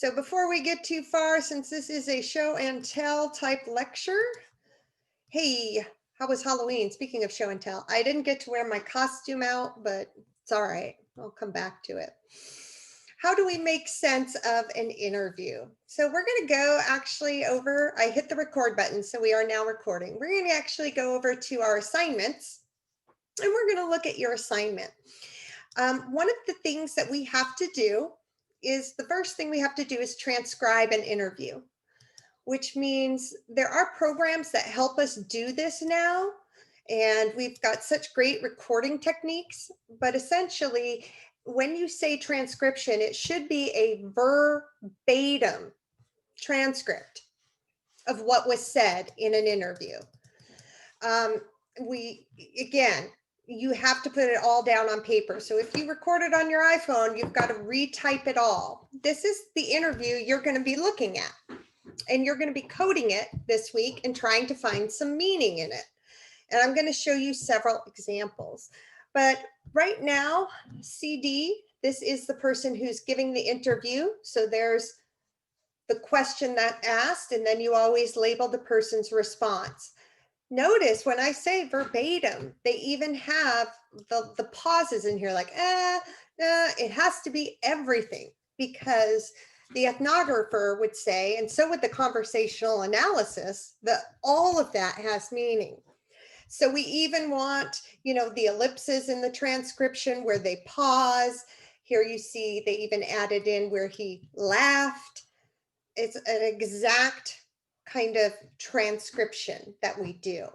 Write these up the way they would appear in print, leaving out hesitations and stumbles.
So before we get too far, since this is a show and tell type lecture, hey, how was Halloween? Speaking of show and tell, I didn't get to wear my costume out, but it's all right. I'll come back to it. How do we make sense of an interview? So we're going to go actually over, I hit the record button, so we are now recording. We're going to actually go over to our assignments, and we're going to look at your assignment. One of the things that we have to do is the first thing we have to do is transcribe an interview, which means there are programs that help us do this now. And we've got such great recording techniques, but essentially when you say transcription, it should be a verbatim transcript of what was said in an interview. Again, you have to put it all down on paper. So if you record it on your iPhone, you've got to retype it all. This is the interview you're going to be looking at, and you're going to be coding it this week and trying to find some meaning in it. And I'm going to show you several examples. But right now, CD, this is the person who's giving the interview. So there's the question that asked, and then you always label the person's response. Notice when I say verbatim, they even have the pauses in here, like, it has to be everything, because the ethnographer would say, and so would the conversational analysis, that all of that has meaning. So we even want, the ellipses in the transcription where they pause. Here you see they even added in where he laughed. It's an exact kind of transcription that we do.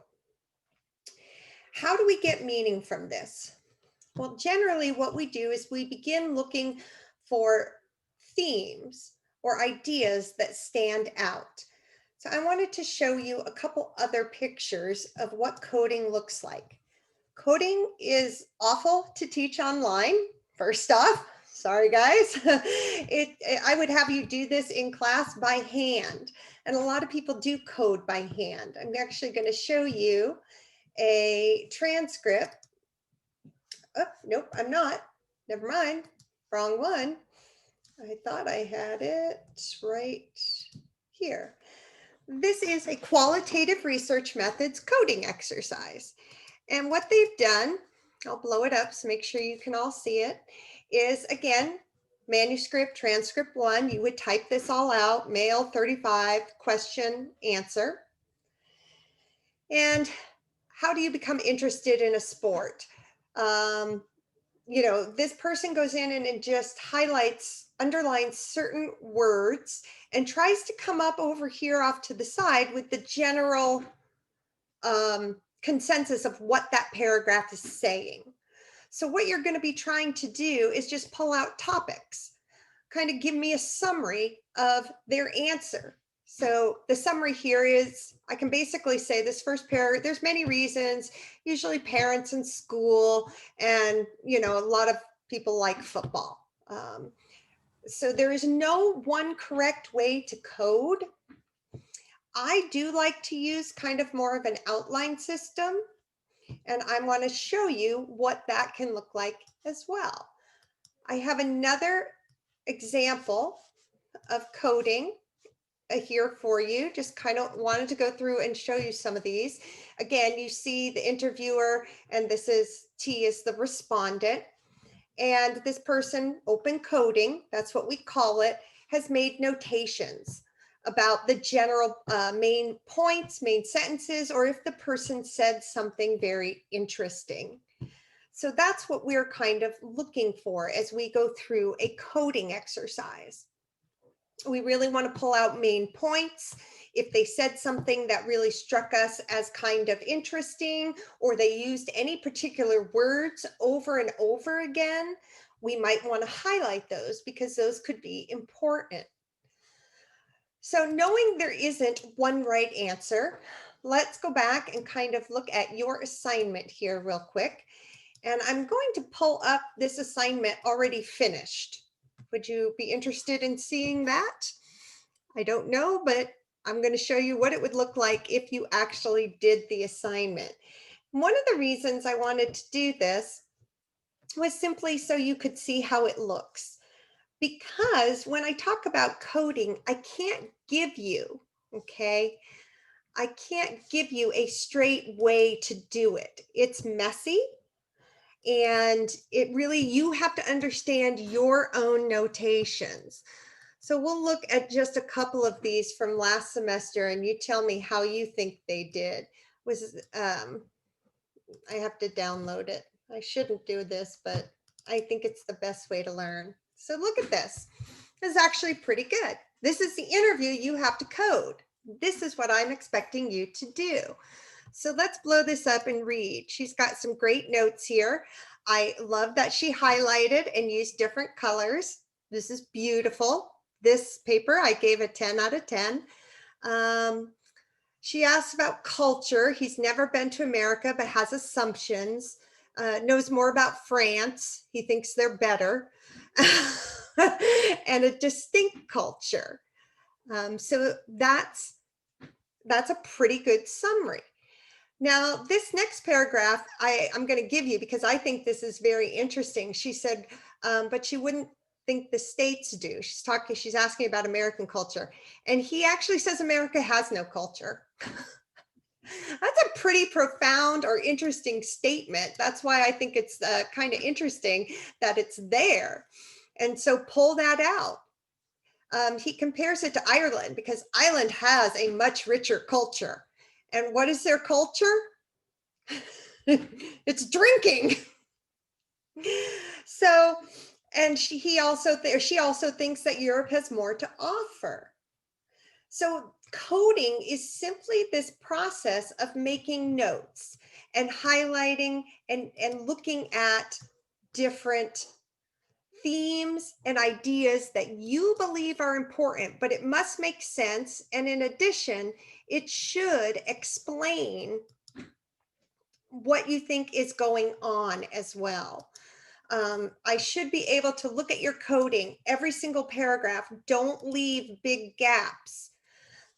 How do we get meaning from this? Well, generally what we do is we begin looking for themes or ideas that stand out. So I wanted to show you a couple other pictures of what coding looks like. Coding is awful to teach online, first off. Sorry, guys. I would have you do this in class by hand. And a lot of people do code by hand. I'm actually going to show you a transcript. Oh, nope, I'm not. Never mind. Wrong one. I thought I had it right here. This is a qualitative research methods coding exercise. And what they've done, I'll blow it up so make sure you can all see it, is again, manuscript, transcript 1, you would type this all out, male 35, question, answer. And how do you become interested in a sport? This person goes in and it just underlines certain words and tries to come up over here off to the side with the general consensus of what that paragraph is saying. So what you're going to be trying to do is just pull out topics, kind of give me a summary of their answer. So the summary here is, I can basically say this first paragraph, there's many reasons, usually parents and school, and, a lot of people like football. So there is no one correct way to code. I do like to use kind of more of an outline system, and I want to show you what that can look like as well. I have another example of coding here for you. Just kind of wanted to go through and show you some of these. Again, you see the interviewer, and this is T is the respondent. And this person, open coding, that's what we call it, has made notations about the general main points, main sentences, or if the person said something very interesting. So that's what we're kind of looking for as we go through a coding exercise. We really want to pull out main points. If they said something that really struck us as kind of interesting, or they used any particular words over and over again, we might want to highlight those because those could be important. So knowing there isn't one right answer, let's go back and kind of look at your assignment here real quick. And I'm going to pull up this assignment already finished. Would you be interested in seeing that? I don't know, but I'm going to show you what it would look like if you actually did the assignment. One of the reasons I wanted to do this was simply so you could see how it looks. Because when I talk about coding, I can't give you, okay, I can't give you a straight way to do it. It's messy, and it really, you have to understand your own notations. So we'll look at just a couple of these from last semester, and you tell me how you think they did. Was I have to download it. I shouldn't do this, but I think it's the best way to learn. So look at this. This is actually pretty good. This is the interview you have to code. This is what I'm expecting you to do. So let's blow this up and read. She's got some great notes here. I love that she highlighted and used different colors. This is beautiful. This paper, I gave a 10 out of 10. She asks about culture. He's never been to America, but has assumptions, knows more about France. He thinks they're better, and a distinct culture. So that's a pretty good summary. Now, this next paragraph, I'm going to give you because I think this is very interesting. She said, but she wouldn't think the states do. She's asking about American culture. And he actually says America has no culture. That's a pretty profound or interesting statement. That's why I think it's kind of interesting that it's there. And so pull that out. He compares it to Ireland because Ireland has a much richer culture. And what is their culture? It's drinking. So, and she also thinks that Europe has more to offer. So coding is simply this process of making notes and highlighting and looking at different themes and ideas that you believe are important, but it must make sense. And in addition, it should explain what you think is going on as well. I should be able to look at your coding, every single paragraph. Don't leave big gaps.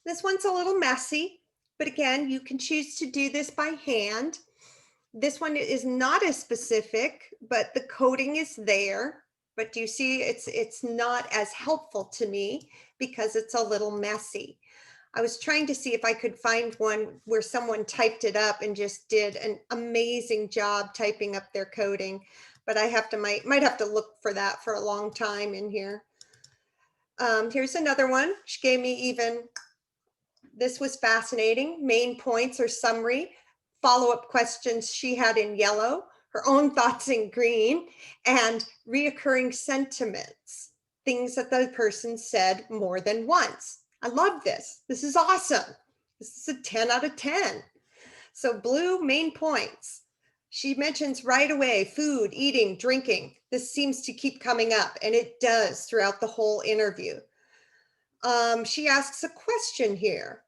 This one's a little messy, but again, you can choose to do this by hand. This one is not as specific, but the coding is there. But do you see it's not as helpful to me because it's a little messy. I was trying to see if I could find one where someone typed it up and just did an amazing job typing up their coding, but I might have to look for that for a long time in here. Here's another one. She gave me this was fascinating. Main points or summary, follow-up questions she had in yellow, her own thoughts in green, and reoccurring sentiments, things that the person said more than once. I love this. This is awesome. This is a 10 out of 10. So blue, main points. She mentions right away, food, eating, drinking. This seems to keep coming up, and it does throughout the whole interview. She asks a question here.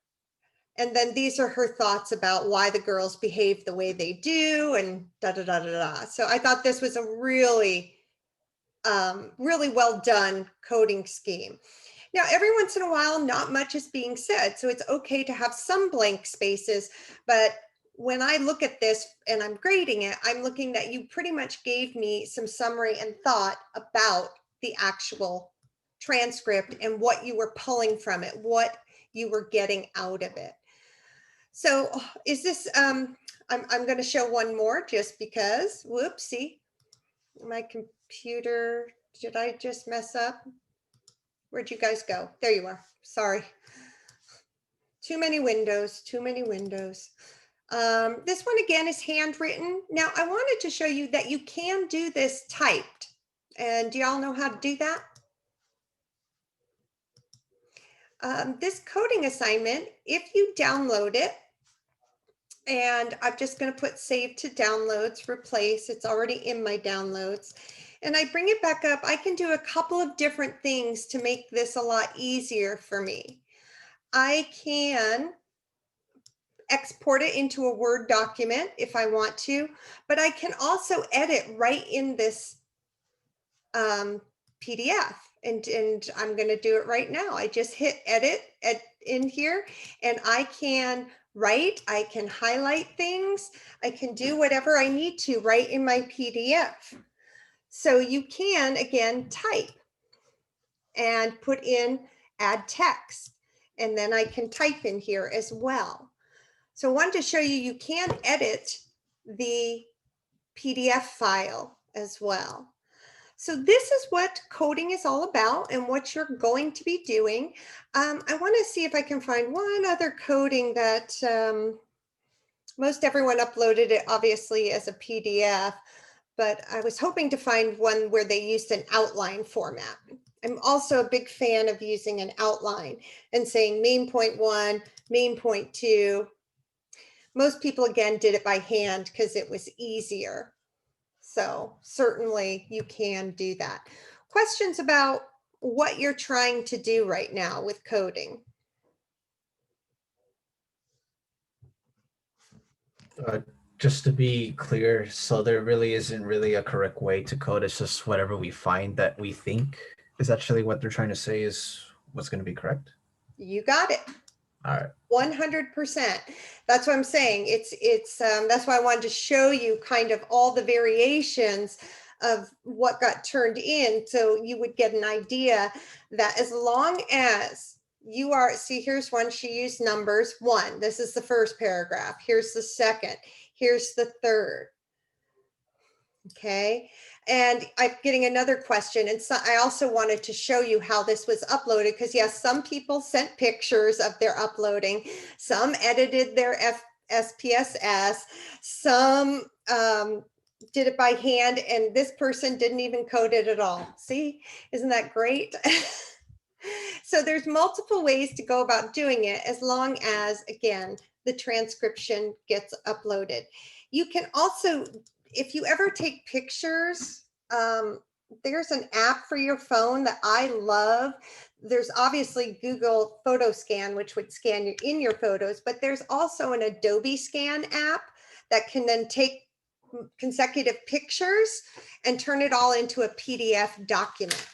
And then these are her thoughts about why the girls behave the way they do and da da da da da. So I thought this was a really, really well done coding scheme. Now, every once in a while, not much is being said. So it's okay to have some blank spaces. But when I look at this and I'm grading it, I'm looking that you pretty much gave me some summary and thought about the actual transcript and what you were pulling from it, what you were getting out of it. So is this, I'm going to show one more just because, whoopsie, my computer, did I just mess up? Where'd you guys go? There you are. Sorry. Too many windows, too many windows. This one again is handwritten. Now I wanted to show you that you can do this typed. And do y'all know how to do that? This coding assignment, if you download it, and I'm just going to put save to downloads, replace, it's already in my downloads. And I bring it back up, I can do a couple of different things to make this a lot easier for me. I can export it into a Word document if I want to, but I can also edit right in this PDF. And I'm going to do it right now. I just hit edit in here and I can write, I can highlight things, I can do whatever I need to right in my PDF. So you can, again, type. and put in add text. And then I can type in here as well. So I wanted to show you, you can edit the PDF file as well. So this is what coding is all about and what you're going to be doing. I want to see if I can find one other coding that most everyone uploaded it obviously as a PDF, but I was hoping to find one where they used an outline format. I'm also a big fan of using an outline and saying main point 1, main point 2. Most people, again, did it by hand because it was easier. So certainly you can do that. Questions about what you're trying to do right now with coding? Uh, just to be clear, so there really isn't really a correct way to code. It's just whatever we find that we think is actually what they're trying to say is what's going to be correct. You got it. All right. 100%. That's what I'm saying. That's why I wanted to show you kind of all the variations of what got turned in, so you would get an idea that as long as you are, see, here's one, she used numbers. 1, this is the first paragraph. Here's the second. Here's the third. Okay. And I'm getting another question. And so I also wanted to show you how this was uploaded, because yes, some people sent pictures of their uploading. Some edited their SPSS. Some did it by hand. And this person didn't even code it at all. See, isn't that great? So there's multiple ways to go about doing it, as long as, again, the transcription gets uploaded. You can also, if you ever take pictures, there's an app for your phone that I love. There's obviously Google Photo Scan, which would scan in your photos, but there's also an Adobe Scan app that can then take consecutive pictures and turn it all into a PDF document.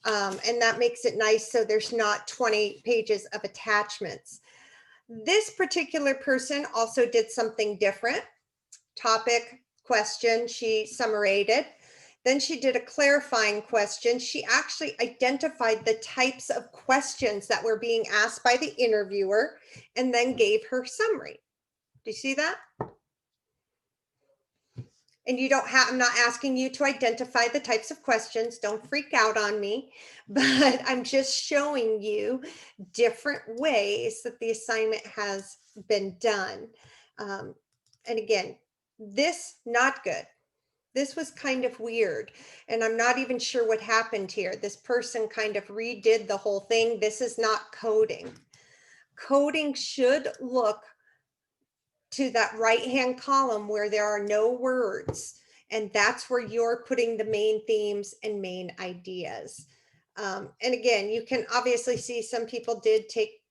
And that makes it nice, so there's not 20 pages of attachments. This particular person also did something different. Topic, question, she summarized. Then she did a clarifying question. She actually identified the types of questions that were being asked by the interviewer and then gave her summary. Do you see that? And you don't have, I'm not asking you to identify the types of questions. Don't freak out on me, but I'm just showing you different ways that the assignment has been done. And again, this, not good. This was kind of weird, and I'm not even sure what happened here. This person kind of redid the whole thing. This is not coding. Coding should look to that right-hand column where there are no words, and that's where you're putting the main themes and main ideas. And again, you can obviously see some people did take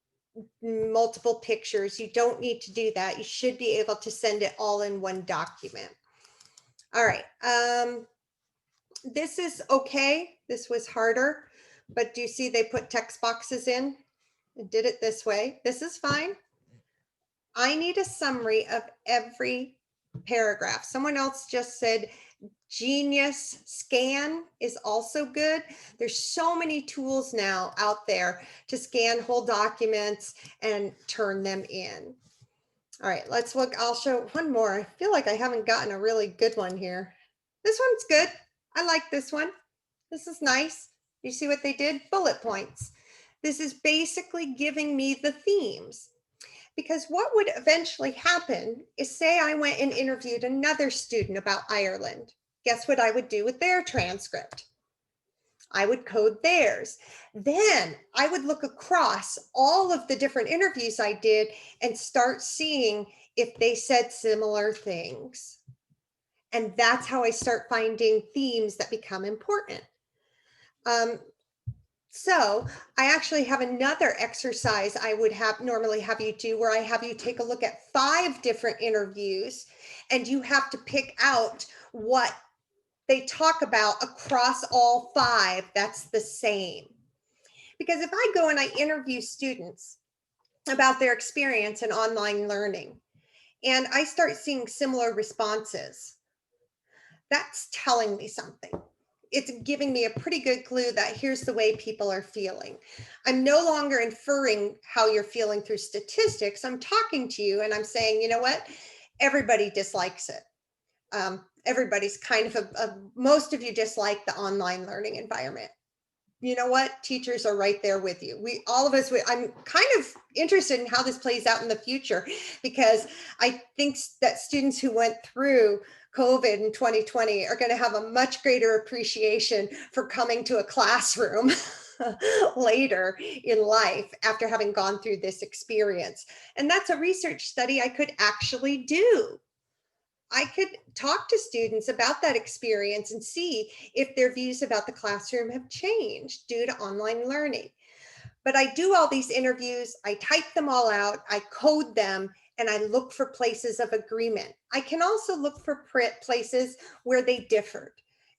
multiple pictures. You don't need to do that. You should be able to send it all in one document. All right. This is okay. This was harder, but do you see they put text boxes in and did it this way? This is fine. I need a summary of every paragraph. Someone else just said Genius Scan is also good. There's so many tools now out there to scan whole documents and turn them in. All right, let's look. I'll show one more. I feel like I haven't gotten a really good one here. This one's good. I like this one. This is nice. You see what they did? Bullet points. This is basically giving me the themes. Because what would eventually happen is, say I went and interviewed another student about Ireland. Guess what I would do with their transcript? I would code theirs. Then I would look across all of the different interviews I did and start seeing if they said similar things. And that's how I start finding themes that become important. So I actually have another exercise I would normally have you do, where I have you take a look at 5 different interviews, and you have to pick out what they talk about across all 5 that's the same. Because if I go and I interview students about their experience in online learning, and I start seeing similar responses, that's telling me something. it's giving me a pretty good clue that here's the way people are feeling. I'm no longer inferring how you're feeling through statistics. I'm talking to you and I'm saying, you know what? Everybody dislikes it. Everybody's kind of most of you dislike the online learning environment. You know what? Teachers are right there with you. All of us, I'm kind of interested in how this plays out in the future, because I think that students who went through COVID in 2020 are going to have a much greater appreciation for coming to a classroom later in life after having gone through this experience. And that's a research study I could actually do. I could talk to students about that experience and see if their views about the classroom have changed due to online learning. But I do all these interviews, I type them all out, I code them, and I look for places of agreement. I can also look for places where they differed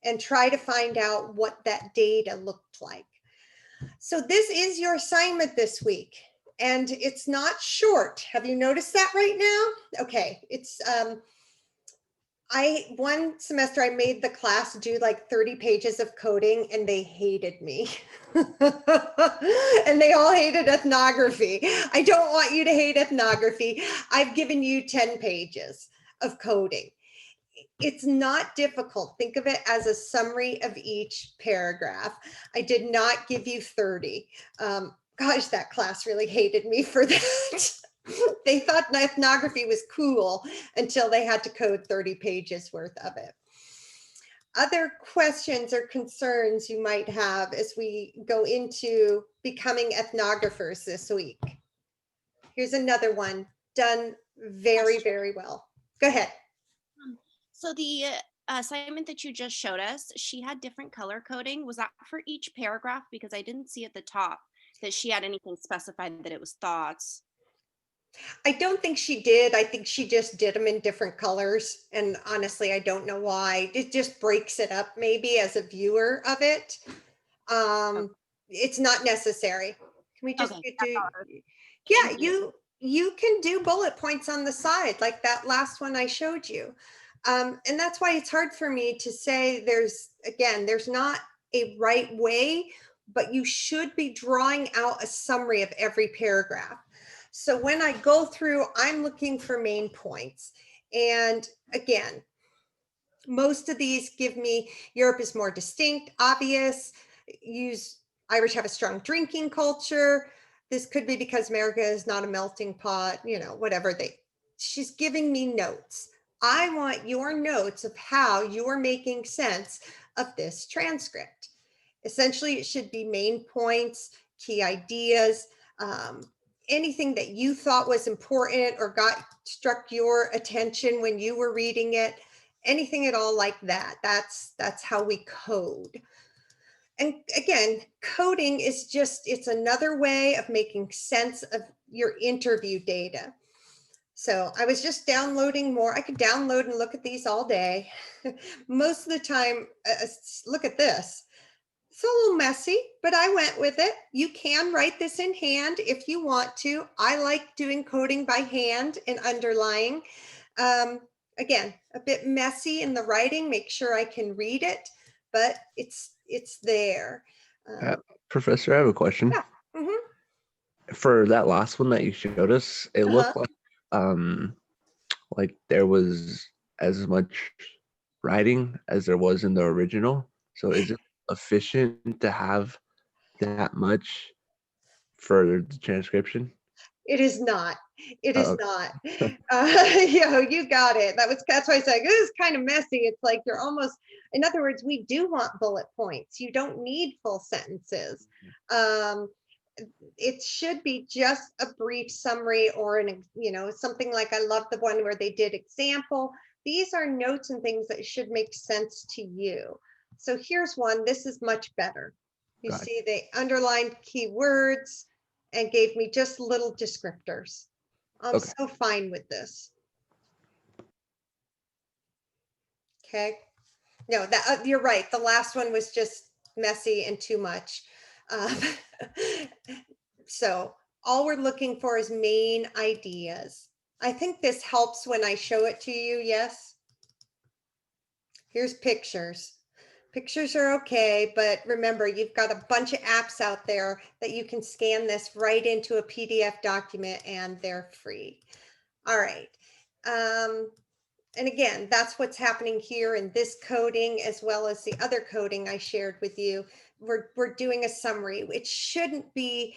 and try to find out what that data looked like. So this is your assignment this week, and it's not short. Have you noticed that right now? Okay, it's one semester I made the class do like 30 pages of coding and they hated me. And they all hated ethnography. I don't want you to hate ethnography. I've given you 10 pages of coding. It's not difficult. Think of it as a summary of each paragraph. I did not give you 30. Gosh, that class really hated me for that. They thought ethnography was cool until they had to code 30 pages worth of it. Other questions or concerns you might have as we go into becoming ethnographers this week? Here's another one done very, very well. Go ahead. So the assignment that you just showed us, she had different color coding. Was that for each paragraph? Because I didn't see at the top that she had anything specified that it was thoughts. I don't think she did. I think she just did them in different colors. And honestly, I don't know why. It just breaks it up maybe as a viewer of it. It's not necessary. Can we just Okay, yeah, you can do bullet points on the side like that last one I showed you. And that's why it's hard for me to say there's not a right way, but you should be drawing out a summary of every paragraph. So when I go through, I'm looking for main points. And again, most of these give me Europe is more distinct, obvious, Irish have a strong drinking culture. This could be because America is not a melting pot, whatever she's giving me notes. I want your notes of how you're making sense of this transcript. Essentially, it should be main points, key ideas, anything that you thought was important or struck your attention when you were reading it, anything at all like that. That's how we code. And again, coding is it's another way of making sense of your interview data. So I was just downloading more. I could download and look at these all day. Most of the time, look at this. It's a little messy, but I went with it. You can write this in hand if you want to. I like doing coding by hand and underlying. Again, a bit messy in the writing. Make sure I can read it, but it's there. Professor, I have a question. Yeah. Mm-hmm. For that last one that you showed us, it looked like there was as much writing as there was in the original. So is it efficient to have that much for the transcription? It is not. It is not. Okay. You got it. That's why I said this is kind of messy. It's like you're almost, in other words, we do want bullet points. You don't need full sentences. It should be just a brief summary or something like, I love the one where they did example. These are notes and things that should make sense to you. So here's one. This is much better. You see they underlined keywords and gave me just little descriptors. I'm so fine with this. Okay. No, you're right. The last one was just messy and too much. So all we're looking for is main ideas. I think this helps when I show it to you. Yes. Here's pictures. Pictures are okay, but remember, you've got a bunch of apps out there that you can scan this right into a PDF document and they're free. All right. And again, that's what's happening here in this coding as well as the other coding I shared with you. We're doing a summary. It shouldn't be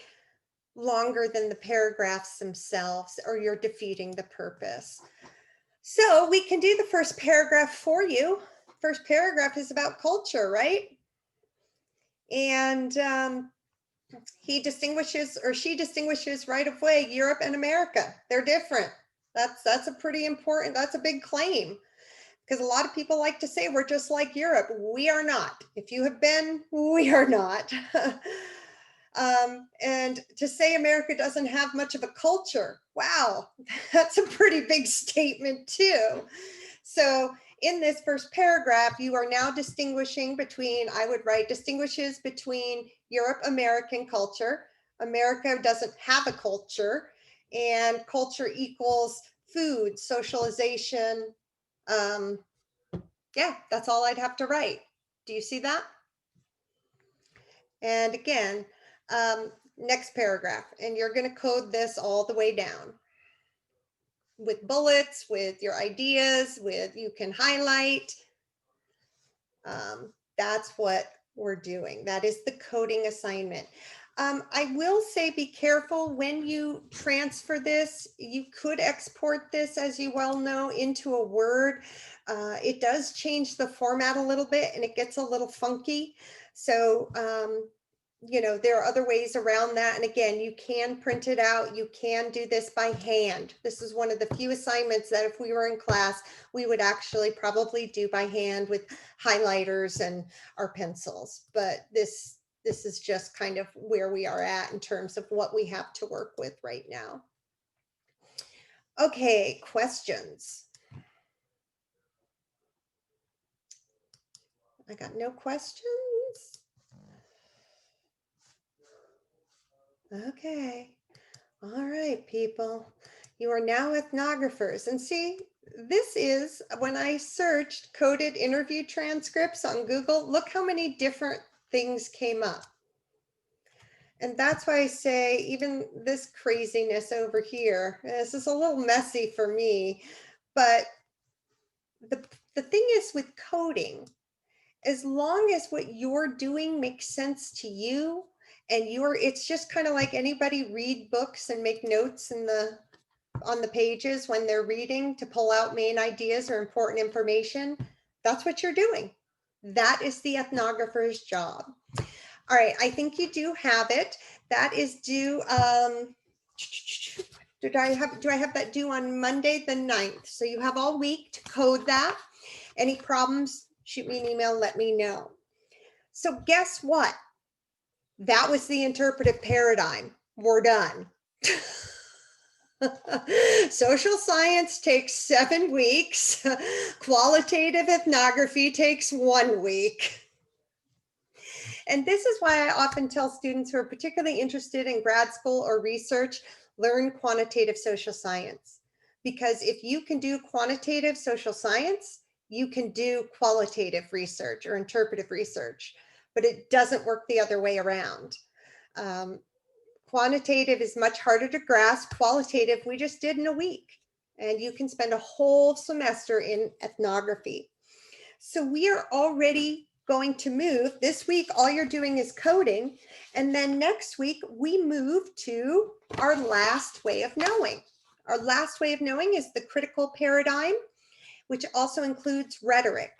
longer than the paragraphs themselves or you're defeating the purpose. So we can do the first paragraph for you. First paragraph is about culture, right? And he distinguishes or she distinguishes right away Europe and America. They're different. That's a pretty important, that's a big claim because a lot of people like to say we're just like Europe. We are not. If you have been, we are not. And to say America doesn't have much of a culture, wow, that's a pretty big statement too. So in this first paragraph, you are now distinguishing between, I would write, distinguishes between Europe, American culture. America doesn't have a culture, and culture equals food, socialization. Yeah, that's all I'd have to write. Do you see that? And again, next paragraph, and you're going to code this all the way down with bullets, with your ideas, with you can highlight. That's what we're doing. That is the coding assignment. I will say be careful when you transfer this. You could export this, as you well know, into a Word. It does change the format a little bit and it gets a little funky. So, you know, there are other ways around that. And again, you can print it out. You can do this by hand. This is one of the few assignments that if we were in class, we would actually probably do by hand with highlighters and our pencils. But this is just kind of where we are at in terms of what we have to work with right now. Okay, questions? I got no questions. Okay. All right, people. You are now ethnographers. And see, this is when I searched coded interview transcripts on Google, look how many different things came up. And that's why I say even this craziness over here, this is a little messy for me, but the thing is with coding, as long as what you're doing makes sense to you and it's just kind of like anybody read books and make notes on the pages when they're reading to pull out main ideas or important information. That's what you're doing. That is the ethnographer's job. All right, I think you do have it. That is due, do I have that due on Monday the 9th? So you have all week to code that. Any problems, shoot me an email, let me know. So guess what? That was the interpretive paradigm. We're done. Social science takes 7 weeks. Qualitative ethnography takes 1 week. And this is why I often tell students who are particularly interested in grad school or research, learn quantitative social science. Because if you can do quantitative social science, you can do qualitative research or interpretive research, but it doesn't work the other way around. Quantitative is much harder to grasp. Qualitative, we just did in a week. And you can spend a whole semester in ethnography. So we are already going to move. This week, all you're doing is coding. And then next week, we move to our last way of knowing. Our last way of knowing is the critical paradigm, which also includes rhetoric.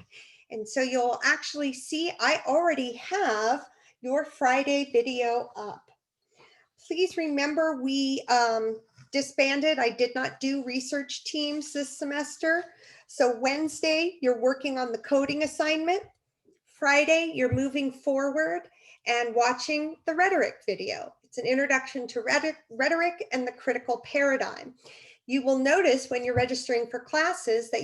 And so you'll actually see, I already have your Friday video up. Please remember we disbanded. I did not do research teams this semester. So Wednesday, you're working on the coding assignment. Friday, you're moving forward and watching the rhetoric video. It's an introduction to rhetoric and the critical paradigm. You will notice when you're registering for classes that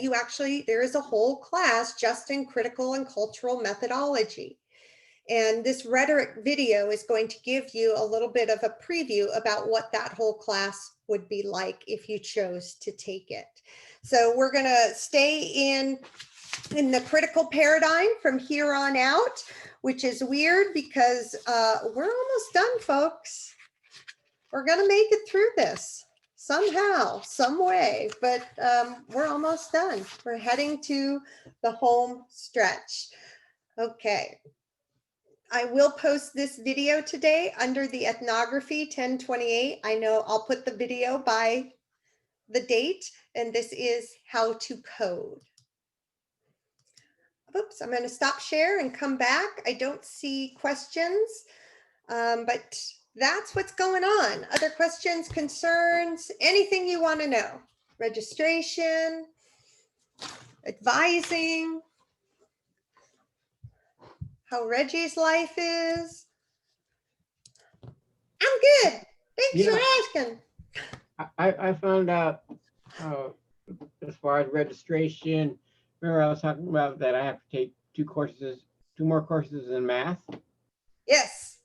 there is a whole class just in critical and cultural methodology. And this rhetoric video is going to give you a little bit of a preview about what that whole class would be like if you chose to take it. So we're going to stay in in the critical paradigm from here on out, which is weird because we're almost done, folks. We're gonna make it through this somehow, some way, but we're almost done. We're heading to the home stretch. Okay. I will post this video today under the ethnography 1028. I know I'll put the video by the date, and this is how to code. Oops, I'm going to stop share and come back. I don't see questions, but that's what's going on. Other questions, concerns, anything you want to know. Registration, advising, how Reggie's life is. I'm good. Thanks You for know, asking. I found out as far as registration, remember I was talking about that I have to take two more courses in math. Yes.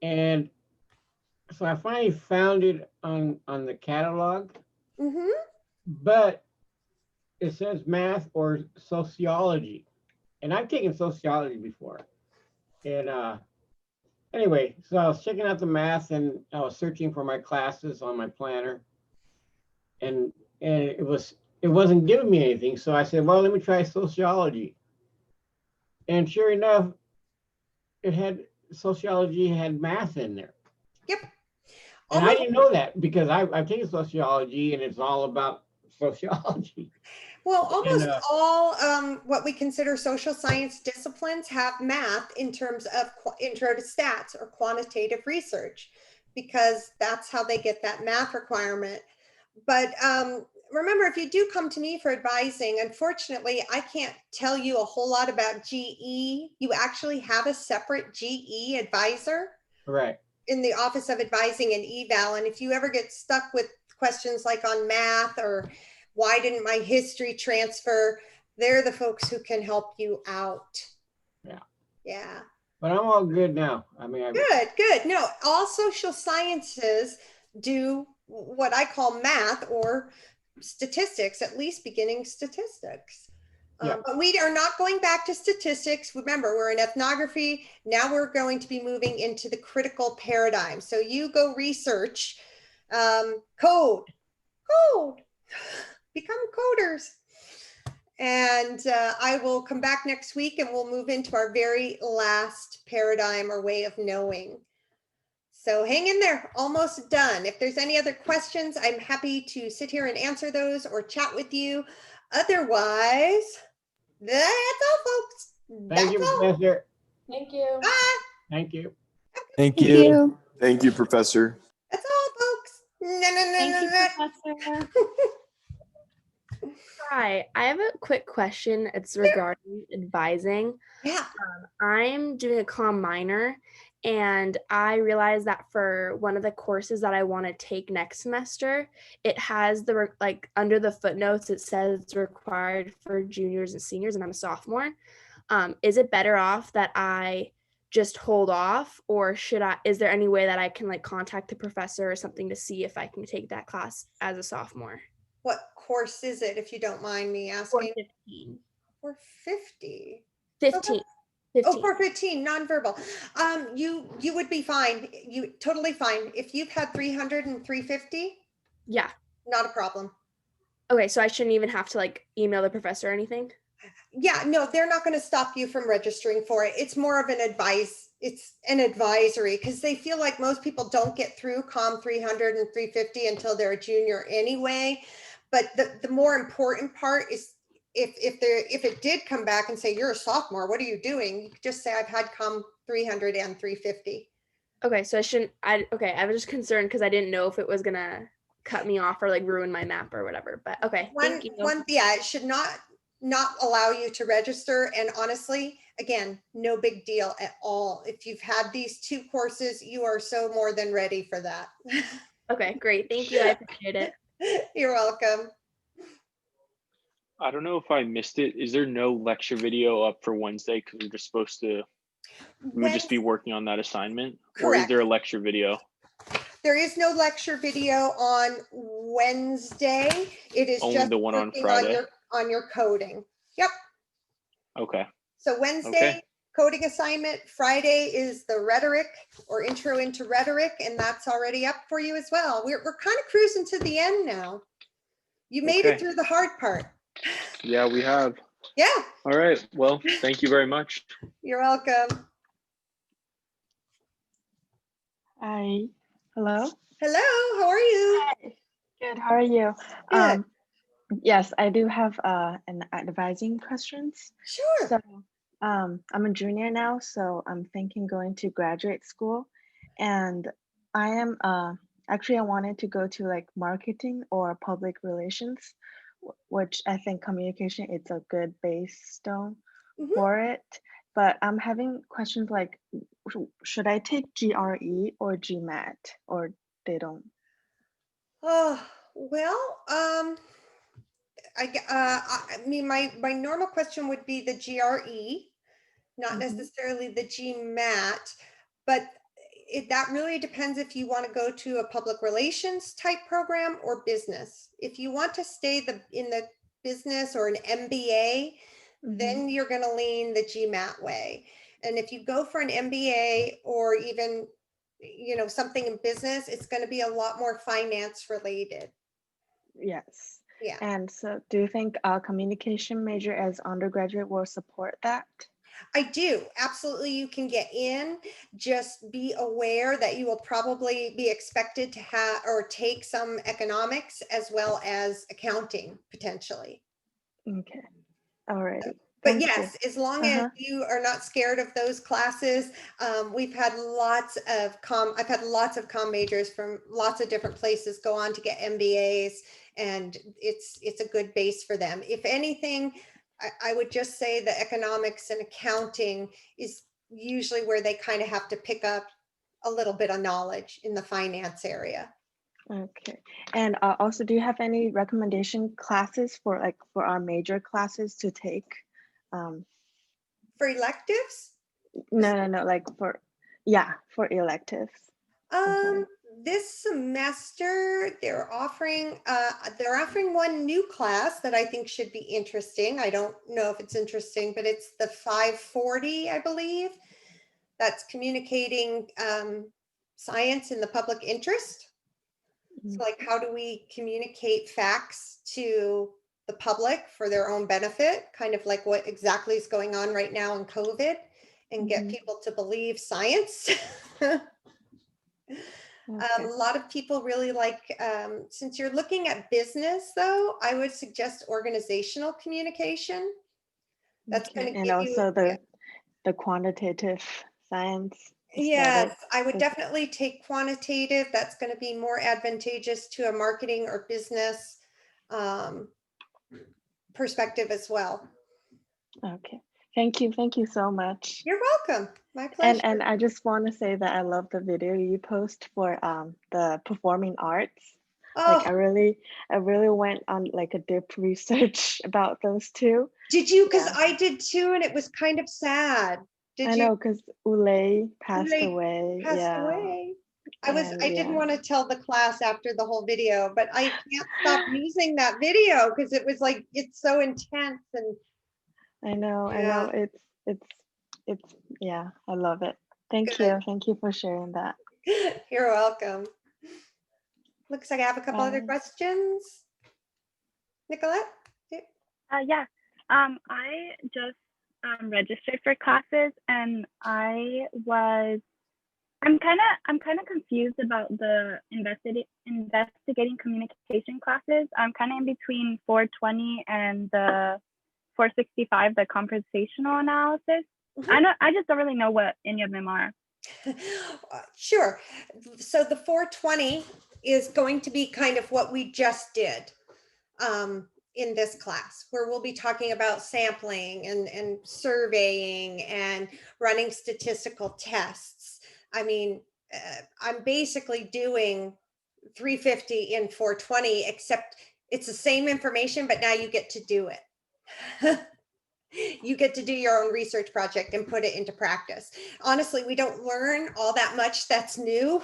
And so I finally found it on the catalog, Mm-hmm. but it says math or sociology. And I've taken sociology before. And anyway, so I was checking out the math and I was searching for my classes on my planner. And it wasn't giving me anything. So I said, well, let me try sociology. And sure enough, sociology had math in there. Yep. And I didn't know that because I've taken sociology and it's all about sociology. Well, almost And, all what we consider social science disciplines have math in terms of intro to stats or quantitative research, because that's how they get that math requirement. But remember, if you do come to me for advising, unfortunately, I can't tell you a whole lot about GE. You actually have a separate GE advisor. right. In the Office of Advising and Eval. And if you ever get stuck with questions like on math or why didn't my history transfer, they're the folks who can help you out. Yeah. Yeah. But I'm all good now. I mean, Good. No, all social sciences do what I call math or statistics, at least beginning statistics. Yeah. But we are not going back to statistics. Remember, we're in ethnography. Now we're going to be moving into the critical paradigm. So you go research code, become coders. And I will come back next week and we'll move into our very last paradigm or way of knowing. So hang in there, almost done. If there's any other questions, I'm happy to sit here and answer those or chat with you. Otherwise, that's all, folks. thank you, Professor. Thank you. Bye. Thank you. Thank you. Thank you, Professor. That's all, folks. Thank you, Professor. Hi, I have a quick question. It's regarding advising. Yeah. I'm doing a COMM minor, and I realized that for one of the courses that I want to take next semester, it has under the footnotes, it says it's required for juniors and seniors, and I'm a sophomore. Is it better off that I just hold off, or is there any way that I can contact the professor or something to see if I can take that class as a sophomore? What course is it, if you don't mind me asking? 415. 450. 15. Oh, 415, nonverbal. You would be fine. You totally fine. If you've had 300 and 350, Yeah. not a problem. Okay, so I shouldn't even have to email the professor or anything? Yeah, no, they're not going to stop you from registering for it. It's more of an advice. It's an advisory because they feel like most people don't get through COMM 300 and 350 until they're a junior anyway. But the more important part is if it did come back and say, you're a sophomore, what are you doing? You could just say, I've had COMM 300 and 350. Okay, so I was just concerned because I didn't know if it was gonna cut me off or ruin my map or whatever. But okay, thank you. It should not allow you to register. And honestly, again, no big deal at all. If you've had these two courses, you are so more than ready for that. Okay, great. Thank you. I appreciate it. You're welcome. I don't know if I missed it. Is there no lecture video up for Wednesday? Because we're just supposed to, we would just be working on that assignment? Or is Correct. there a lecture video? There is no lecture video on Wednesday. It is Only just the one on working Friday? on your coding. Yep. Okay. So Wednesday, Okay. coding assignment. Friday is the rhetoric or intro into rhetoric, and that's already up for you as well. We're kind of cruising to the end now. You made it Okay. through the hard part. Yeah, we have. Yeah, All right. Well, thank you very much. you're welcome. Hi. Hello. Hello, how are you? Hi. Good. How are you? Good. Yes, I do have an advising questions. Sure. So, I'm a junior now, so I'm thinking going to graduate school, and I am actually I wanted to go to like marketing or public relations, which I think communication is a good base stone Mhm. for it. But I'm having questions like, should I take GRE or GMAT, or they don't? Oh, well, I mean, my normal question would be the GRE, not Mhm. necessarily the GMAT, but that really depends if you want to go to a public relations type program or business. If you want to stay in the business or an MBA, Mhm. then you're going to lean the GMAT way. And if you go for an MBA or even, something in business, it's going to be a lot more finance related. Yes. Yeah. And so do you think a communication major as undergraduate will support that? I do. Absolutely. You can get in. Just be aware that you will probably be expected to have or take some economics as well as accounting potentially. Okay. All right. But Thank you. yes, as long as Uh-huh. you are not scared of those classes, we've had I've had lots of comm majors from lots of different places go on to get MBAs, and it's a good base for them. If anything, I would just say the economics and accounting is usually where they kind of have to pick up a little bit of knowledge in the finance area. Okay. And also, do you have any recommendation classes for our major classes to take? For electives, No, like for electives. Mhm. this semester they're offering one new class that I think should be interesting. I don't know if it's interesting, but it's the 540, I believe. That's communicating science in the public interest. So like, how do we communicate facts to the public for their own benefit? Kind of like what exactly is going on right now in COVID, and get Mhm. people to believe science. Okay. A lot of people really like, since you're looking at business though, I would suggest organizational communication. That's Okay. going to And give you, also the quantitative science. yes, aesthetic. I would Is- definitely take quantitative. That's going to be more advantageous to a marketing or business perspective as well. Okay. Thank you. Thank you so much. You're welcome. My pleasure. And I just want to say that I love the video you post for the performing arts. Oh, Like I really went on like a deep research about those two. did you? Because Yeah. I did too, and it was kind of sad. Did I you? know because Ulay passed They away. passed Yeah. away. And I didn't yeah. want to tell the class after the whole video, but I can't stop using that video because it was like, it's so intense. And I know. yeah, It's yeah, I love it. Thank good. you. Thank you for sharing that. You're welcome. Looks like I have a couple other Bye. questions. Nicolette? Yeah. I just registered for classes, and I'm kind of confused about the investigating communication classes. I'm kind of in between 420 and the 465, the conversational analysis. I just don't really know what any of them are. Sure. So the 420 is going to be kind of what we just did in this class, where we'll be talking about sampling and surveying and running statistical tests. I mean, I'm basically doing 350 in 420, except it's the same information, but now you get to do it. You get to do your own research project and put it into practice. Honestly, we don't learn all that much that's new.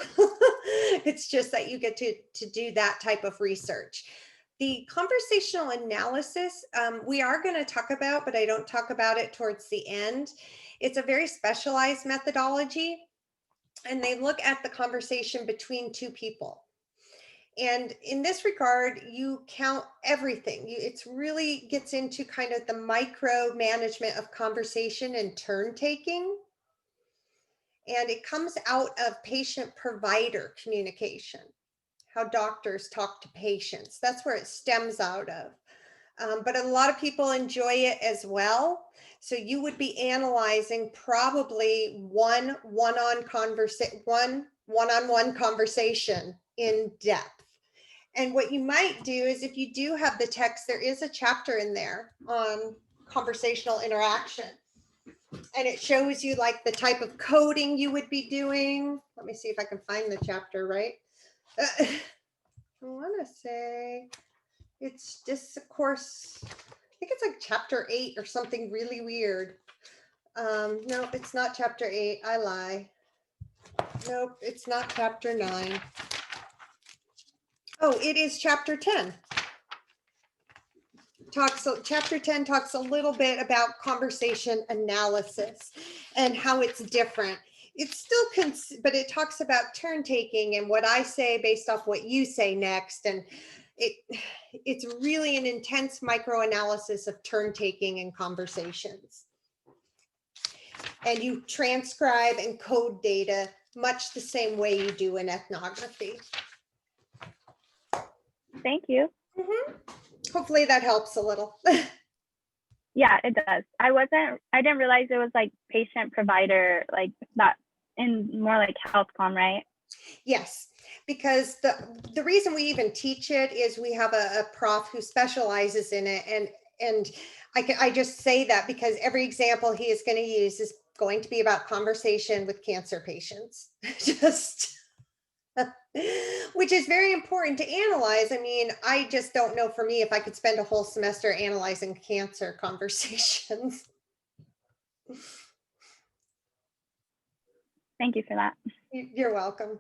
It's just that you get to do that type of research. The conversational analysis, we are going to talk about, but I don't talk about it towards the end. It's a very specialized methodology, and they look at the conversation between two people. And in this regard, you count everything. It's really gets into kind of the micro management of conversation and turn taking. And it comes out of patient-provider communication, how doctors talk to patients. That's where it stems out of. But a lot of people enjoy it as well. So you would be analyzing probably one-on-one conversation in depth. And what you might do is, if you do have the text, there is a chapter in there on conversational interaction. And it shows you like the type of coding you would be doing. Let me see if I can find the chapter right. I want to say it's discourse. I think it's like chapter 8 or something really weird. No, it's not chapter 8. I lie. Nope, it's not chapter 9. Oh, it is chapter 10. Chapter 10 talks a little bit about conversation analysis and how it's different. It's still, but it talks about turn taking and what I say based off what you say next. And it's really an intense microanalysis of turn taking and conversations. And you transcribe and code data much the same way you do in ethnography. Thank you. Mm-hmm. Hopefully that helps a little. Yeah, it does. I didn't realize it was like patient provider, like that, in more like health comm, right? Yes, because the reason we even teach it is we have a prof who specializes in it, and I just say that because every example he is going to use is going to be about conversation with cancer patients. Just which is very important to analyze. I mean, I just don't know for me if I could spend a whole semester analyzing cancer conversations. Thank you for that. You're welcome.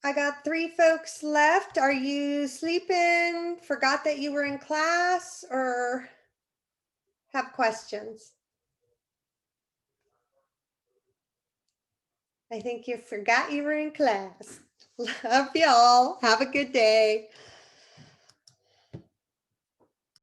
I got 3 folks left. Are you sleeping? Forgot that you were in class, or have questions? I think you forgot you were in class. Love y'all. Have a good day.